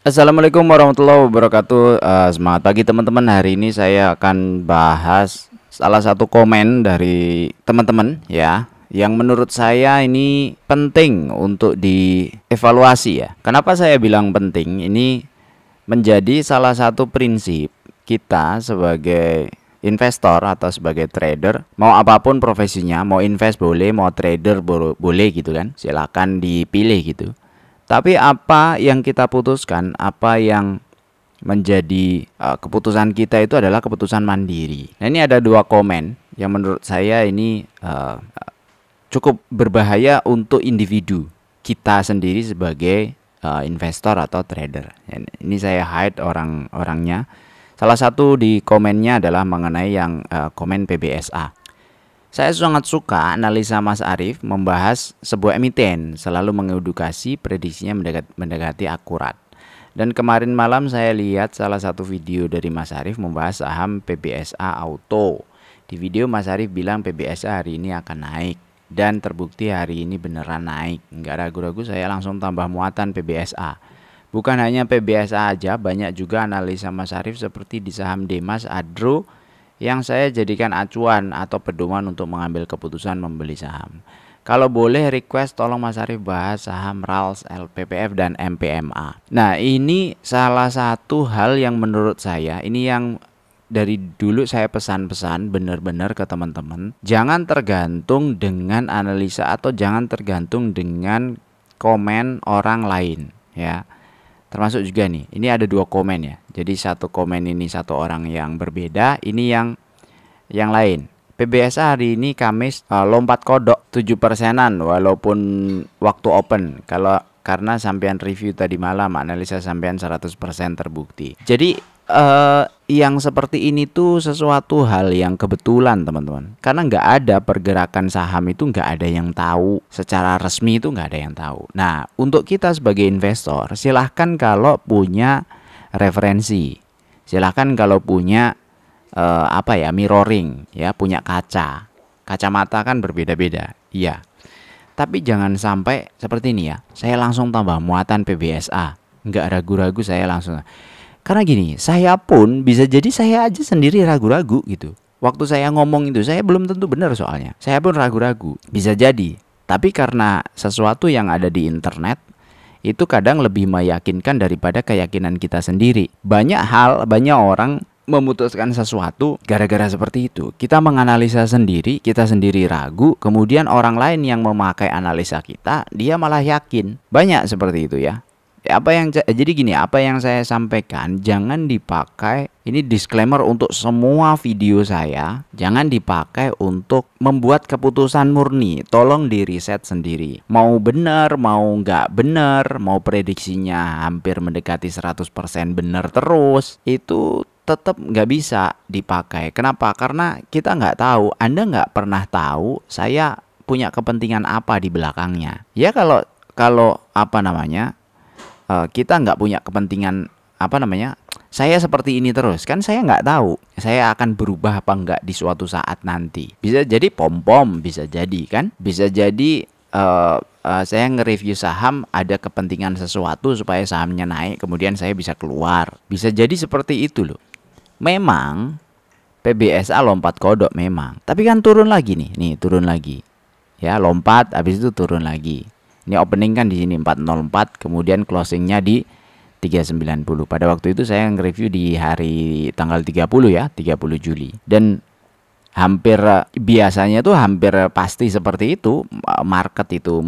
Assalamualaikum warahmatullahi wabarakatuh. Semangat pagi teman-teman. Hari ini saya akan bahas salah satu komen dari teman-teman ya, yang menurut saya ini penting untuk dievaluasi ya. Kenapa saya bilang penting? Ini menjadi salah satu prinsip kita sebagai investor atau sebagai trader, mau apapun profesinya, mau invest boleh, mau trader boleh gitu kan. Silakan dipilih gitu. Tapi apa yang kita putuskan, apa yang menjadi keputusan kita itu adalah keputusan mandiri. Nah, ini ada dua komen yang menurut saya ini cukup berbahaya untuk individu kita sendiri sebagai investor atau trader. Ini saya hide orang-orangnya. Salah satu di komennya adalah mengenai yang komen PBSA. Saya sangat suka analisa Mas Arief membahas sebuah emiten, selalu mengedukasi, prediksinya mendekati akurat. Dan kemarin malam saya lihat salah satu video dari Mas Arief membahas saham PBSA Auto. Di video Mas Arief bilang PBSA hari ini akan naik, dan terbukti hari ini beneran naik. Nggak ragu-ragu saya langsung tambah muatan PBSA. Bukan hanya PBSA aja, banyak juga analisa Mas Arief seperti di saham Demas, Adro, yang saya jadikan acuan atau pedoman untuk mengambil keputusan membeli saham. Kalau boleh request tolong Mas Arief bahas saham RALS, LPPF dan MPMA. Nah, ini salah satu hal yang menurut saya, ini yang dari dulu saya pesan-pesan benar-benar ke teman-teman, jangan tergantung dengan analisa atau jangan tergantung dengan komen orang lain ya. Termasuk juga nih, ini ada dua komen ya. Jadi satu komen ini satu orang yang berbeda, ini yang lain. PBSA hari ini Kamis lompat kodok 7%-an walaupun waktu open. Karena sampean review tadi malam, analisa sampean 100% terbukti. Jadi yang seperti ini tuh sesuatu hal yang kebetulan teman-teman. Karena nggak ada pergerakan saham itu, nggak ada yang tahu. Secara resmi itu nggak ada yang tahu. Nah, untuk kita sebagai investor, silahkan kalau punya referensi, silahkan kalau punya mirroring ya, punya kacamata kan berbeda-beda, iya. Tapi jangan sampai seperti ini ya, saya langsung tambah muatan PBSA, nggak ragu-ragu saya langsung. Karena gini, saya pun bisa jadi saya aja sendiri ragu-ragu gitu. Waktu saya ngomong itu saya belum tentu benar, soalnya saya pun ragu-ragu, bisa jadi. Tapi karena sesuatu yang ada di internet itu kadang lebih meyakinkan daripada keyakinan kita sendiri. Banyak orang memutuskan sesuatu gara-gara seperti itu. Kita menganalisa sendiri, kita sendiri ragu, kemudian orang lain yang memakai analisa kita, dia malah yakin. Banyak seperti itu ya. Jadi gini, apa yang saya sampaikan jangan dipakai, ini disclaimer untuk semua video saya, jangan dipakai untuk membuat keputusan murni. Tolong di riset sendiri. Mau benar, mau nggak benar, mau prediksinya hampir mendekati 100% benar terus, itu tetap nggak bisa dipakai. Kenapa? Karena kita nggak tahu. Anda nggak pernah tahu saya punya kepentingan apa di belakangnya. Ya kalau kita nggak punya kepentingan saya seperti ini terus, kan saya nggak tahu saya akan berubah apa nggak di suatu saat nanti. Bisa jadi pom-pom, bisa jadi kan, bisa jadi saya nge-review saham ada kepentingan sesuatu supaya sahamnya naik, kemudian saya bisa keluar. Bisa jadi seperti itu loh. Memang PBSA lompat kodok memang, tapi kan turun lagi nih turun lagi ya, lompat habis itu turun lagi. Ini opening kan di sini 404, kemudian closingnya di 390. Pada waktu itu saya nge-review di hari tanggal 30 ya, 30 Juli. Dan biasanya tuh hampir pasti seperti itu, market itu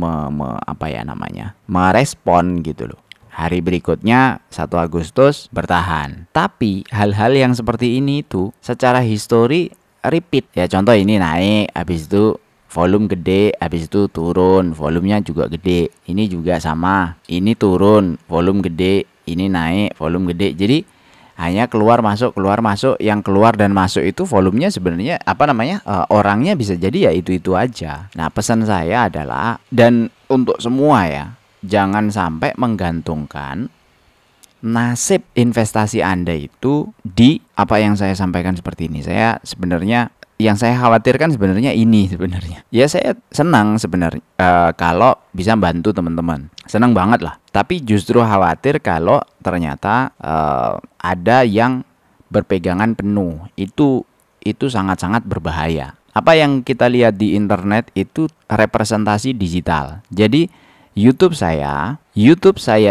merespon gitu loh. Hari berikutnya 1 Agustus bertahan. Tapi hal-hal yang seperti ini tuh secara histori repeat ya. Contoh ini naik, habis itu volume gede, habis itu turun, volumenya juga gede. Ini juga sama, ini turun, volume gede, ini naik, volume gede. Jadi hanya keluar masuk, yang keluar dan masuk itu volumenya sebenarnya orangnya bisa jadi ya itu aja. Nah, pesan saya adalah, dan untuk semua ya, jangan sampai menggantungkan nasib investasi Anda itu di apa yang saya sampaikan seperti ini. Saya sebenarnya yang saya khawatirkan sebenarnya ini sebenarnya. Ya saya senang sebenarnya kalau bisa bantu teman-teman. Senang banget lah. Tapi justru khawatir kalau ternyata ada yang berpegangan penuh. Itu sangat-sangat berbahaya. Apa yang kita lihat di internet itu representasi digital. Jadi YouTube saya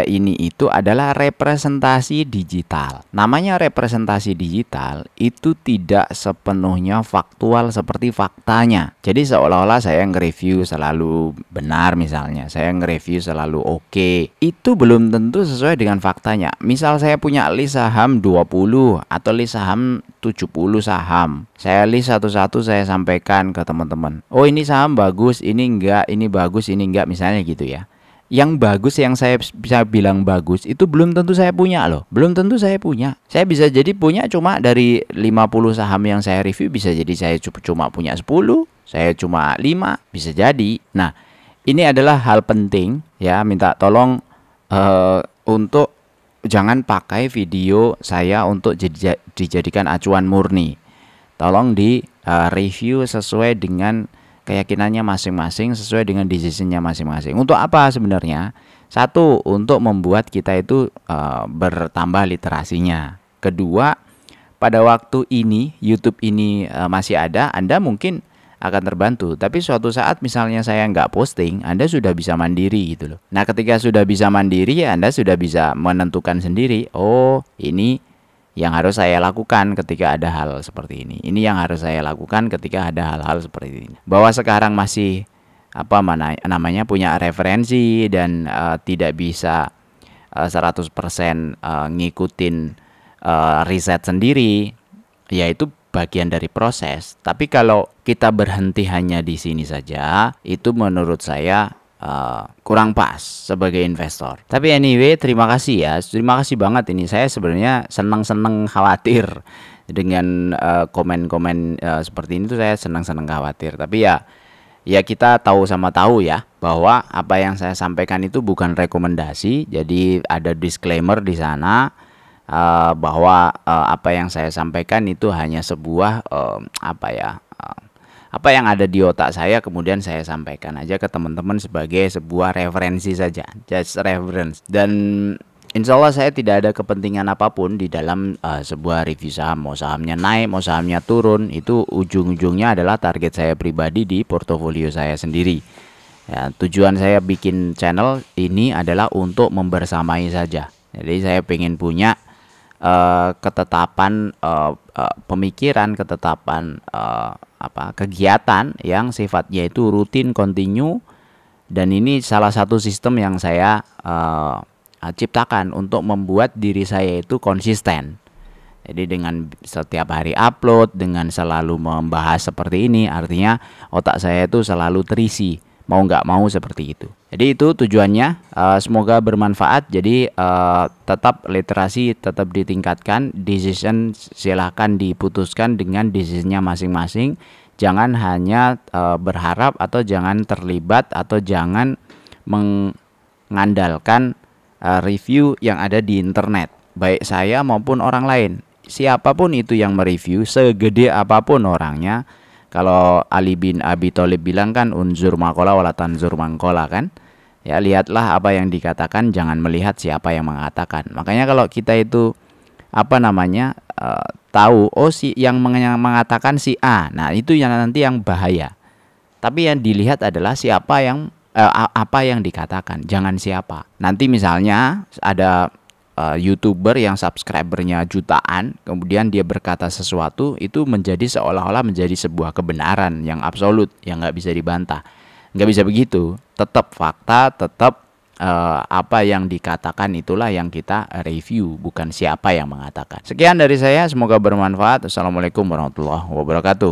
ini itu adalah representasi digital. Namanya representasi digital itu tidak sepenuhnya faktual seperti faktanya. Jadi seolah-olah saya nge-review selalu benar misalnya, saya nge-review selalu oke. Itu belum tentu sesuai dengan faktanya. Misal saya punya list saham 20 atau list saham 70 saham. Saya list satu-satu, saya sampaikan ke teman-teman. Oh, ini saham bagus, ini enggak, ini bagus, ini enggak, misalnya gitu ya. Yang bagus yang saya bisa bilang bagus itu belum tentu saya punya loh. Belum tentu saya punya. Saya bisa jadi punya cuma dari 50 saham yang saya review, bisa jadi saya cuma punya 10, saya cuma 5, bisa jadi. Nah, ini adalah hal penting ya, minta tolong untuk jangan pakai video saya untuk dijadikan acuan murni. Tolong di review sesuai dengan keyakinannya masing-masing, sesuai dengan decisionnya masing-masing. Untuk apa sebenarnya? Satu, untuk membuat kita itu bertambah literasinya. Kedua, pada waktu ini YouTube ini masih ada, Anda mungkin akan terbantu. Tapi suatu saat misalnya saya nggak posting, Anda sudah bisa mandiri gitu loh. Nah, ketika sudah bisa mandiri, ya Anda sudah bisa menentukan sendiri. Oh, ini yang harus saya lakukan ketika ada hal seperti ini. Ini yang harus saya lakukan ketika ada hal-hal seperti ini. Bahwa sekarang masih namanya punya referensi dan tidak bisa 100% ngikutin riset sendiri, yaitu bagian dari proses. Tapi kalau kita berhenti hanya di sini saja, itu menurut saya kurang pas sebagai investor. Tapi anyway, terima kasih ya. Terima kasih banget ini. Saya sebenarnya senang-senang khawatir dengan komen-komen seperti ini tuh, saya senang-senang khawatir. Tapi ya kita tahu sama tahu ya bahwa apa yang saya sampaikan itu bukan rekomendasi. Jadi ada disclaimer di sana bahwa apa yang saya sampaikan itu hanya sebuah apa yang ada di otak saya, kemudian saya sampaikan aja ke teman-teman sebagai sebuah referensi saja, just reference. Dan insya Allah saya tidak ada kepentingan apapun di dalam sebuah review saham. Mau sahamnya naik, mau sahamnya turun, itu ujung-ujungnya adalah target saya pribadi di portofolio saya sendiri. Ya, tujuan saya bikin channel ini adalah untuk membersamai saja. Jadi saya pengen punya ketetapan pemikiran, ketetapan kegiatan yang sifatnya itu rutin, kontinu, dan ini salah satu sistem yang saya ciptakan untuk membuat diri saya itu konsisten. Jadi dengan setiap hari upload, dengan selalu membahas seperti ini, artinya otak saya itu selalu terisi, mau nggak mau seperti itu. Jadi itu tujuannya, semoga bermanfaat. Jadi tetap literasi tetap ditingkatkan, decision silahkan diputuskan dengan decisionnya masing-masing. Jangan hanya berharap atau jangan terlibat atau jangan mengandalkan review yang ada di internet, baik saya maupun orang lain. Siapapun itu yang mereview, segede apapun orangnya, kalau Ali bin Abi Thalib bilang kan, unzur makola wala tanzur mangkola kan. Ya, lihatlah apa yang dikatakan, jangan melihat siapa yang mengatakan. Makanya kalau kita itu tahu, oh si yang mengatakan si A, nah itu yang nanti yang bahaya. Tapi yang dilihat adalah siapa yang apa yang dikatakan, jangan siapa. Nanti misalnya ada YouTuber yang subscribernya jutaan, kemudian dia berkata sesuatu, itu menjadi seolah-olah menjadi sebuah kebenaran yang absolut, yang nggak bisa dibantah. Nggak bisa begitu. Tetap fakta, tetap apa yang dikatakan itulah yang kita review, bukan siapa yang mengatakan. Sekian dari saya, semoga bermanfaat. Assalamualaikum warahmatullahi wabarakatuh.